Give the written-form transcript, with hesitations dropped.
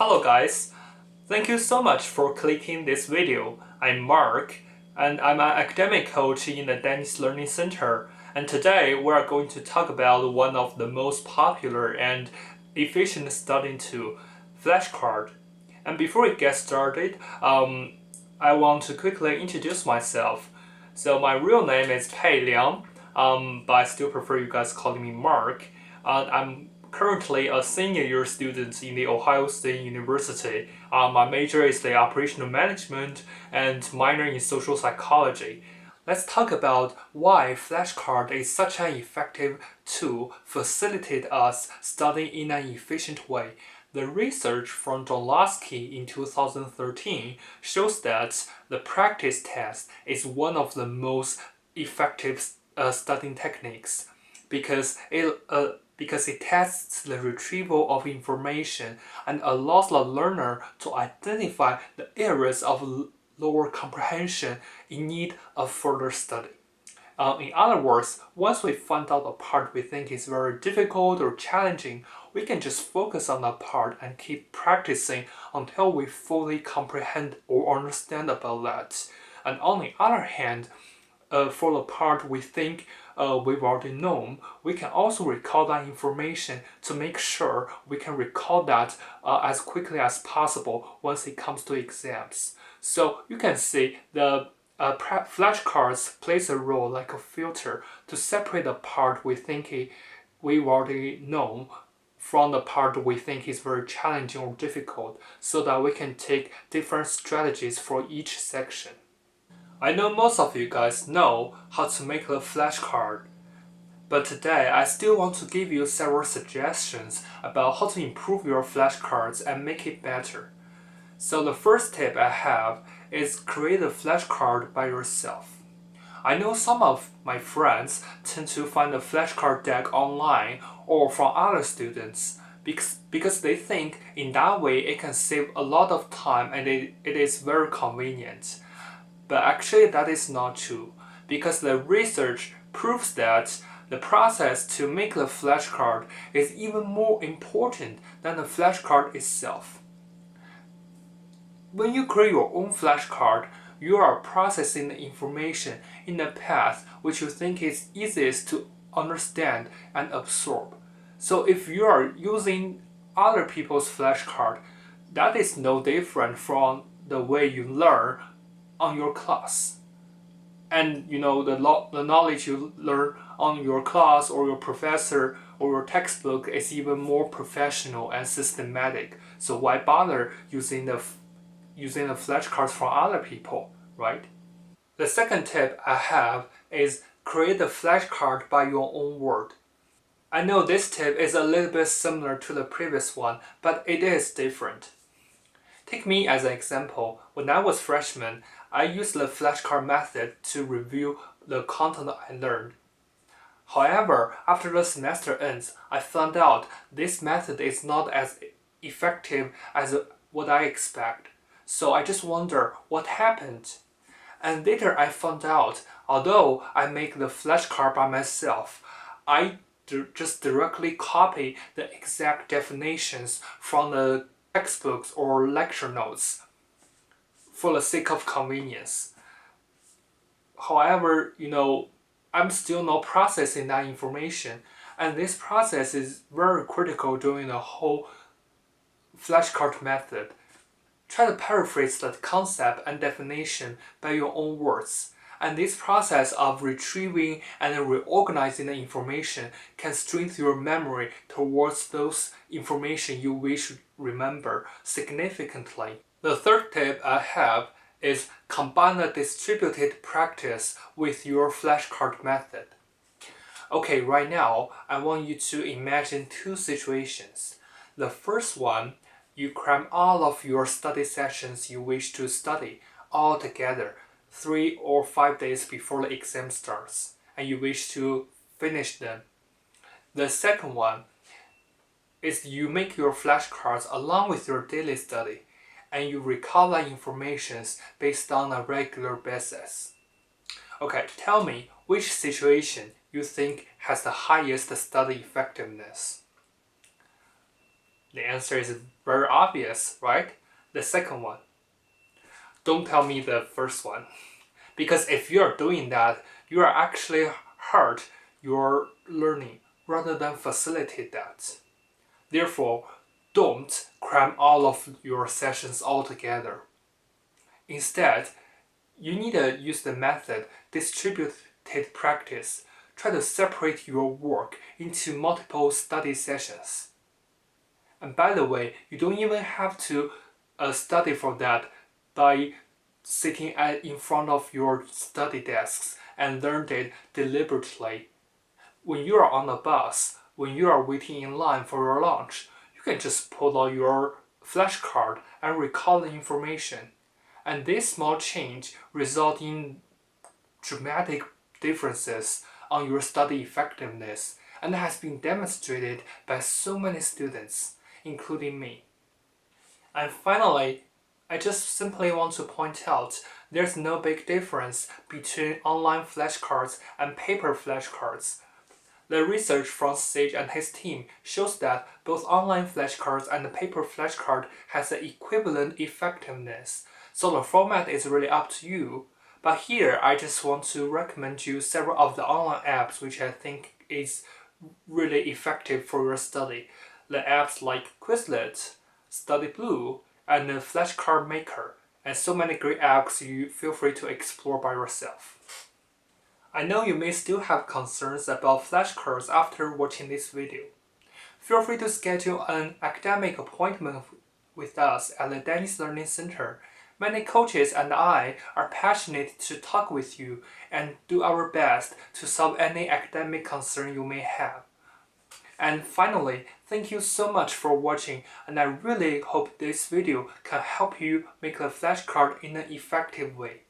Hello guys, thank you so much for clicking this video. I'm Mark and I'm an academic coach in the Danish Learning Center, and today we're going to talk about one of the most popular and efficient studying tool, flashcard. And before we get started, I want to quickly introduce myself. So my real name is Pei Liang, but I still prefer you guys calling me Mark. I'm currently a senior year student in the Ohio State University. My major is the operational management and minor in social psychology. Let's talk about why flashcard is such an effective tool facilitate us studying in an efficient way. The research from Donlowski in 2013 shows that the practice test is one of the most effective studying techniques because it tests the retrieval of information and allows the learner to identify the areas of lower comprehension in need of further study. In other words, once we find out a part we think is very difficult or challenging, we can just focus on that part and keep practicing until we fully comprehend or understand about that. And on the other hand, for the part we think we've already known, we can also recall that information to make sure we can recall that as quickly as possible once it comes to exams. So you can see the flashcards plays a role like a filter to separate the part we've already known from the part we think is very challenging or difficult, so that we can take different strategies for each section. I know most of you guys know how to make a flashcard, but today I still want to give you several suggestions about how to improve your flashcards and make it better. So the first tip I have is create a flashcard by yourself. I know some of my friends tend to find a flashcard deck online or from other students because they think in that way it can save a lot of time and it is very convenient. But actually that is not true, because the research proves that the process to make the flashcard is even more important than the flashcard itself. When you create your own flashcard, you are processing the information in a path which you think is easiest to understand and absorb. So if you are using other people's flashcard, that is no different from the way you learn on your class. And the knowledge you learn on your class or your professor or your textbook is even more professional and systematic. So why bother using the flashcards from other people, right? The second tip I have is create a flashcard by your own word. I know this tip is a little bit similar to the previous one, but it is different. Take me as an example. When I was freshman, I used the flashcard method to review the content I learned. However, after the semester ends, I found out this method is not as effective as what I expect. So I just wonder what happened. And later I found out, although I make the flashcard by myself, I just directly copy the exact definitions from the textbooks or lecture notes for the sake of convenience. However, I'm still not processing that information, and this process is very critical during the whole flashcard method. Try to paraphrase the concept and definition by your own words. And this process of retrieving and reorganizing the information can strengthen your memory towards those information you wish to remember significantly. The third tip I have is combine the distributed practice with your flashcard method. Okay, right now I want you to imagine two situations. The first one, you cram all of your study sessions you wish to study all together 3 or 5 days before the exam starts, and you wish to finish them. The second one is you make your flashcards along with your daily study, and you recall the information based on a regular basis. Okay, tell me which situation you think has the highest study effectiveness. The answer is very obvious, right? The second one. Don't tell me the first one. Because if you're doing that, you are actually hurt your learning rather than facilitate that. Therefore, don't cram all of your sessions all together. Instead, you need to use the method distributed practice. Try to separate your work into multiple study sessions. And by the way, you don't even have to study for that by sitting in front of your study desks and learn it deliberately. When you are on a bus, when you are waiting in line for your lunch, you can just pull out your flashcard and recall the information. And this small change results in dramatic differences on your study effectiveness and has been demonstrated by so many students, including me. And finally, I just simply want to point out there's no big difference between online flashcards and paper flashcards. The research from Sage and his team shows that both online flashcards and the paper flashcard has the equivalent effectiveness, so the format is really up to you. But here I just want to recommend you several of the online apps which I think is really effective for your study. The apps like Quizlet, Study Blue, and the Flashcard Maker, and so many great apps you feel free to explore by yourself. I know you may still have concerns about flashcards after watching this video. Feel free to schedule an academic appointment with us at the Danish Learning Center. Many coaches and I are passionate to talk with you and do our best to solve any academic concern you may have. And finally, thank you so much for watching, and I really hope this video can help you make a flashcard in an effective way.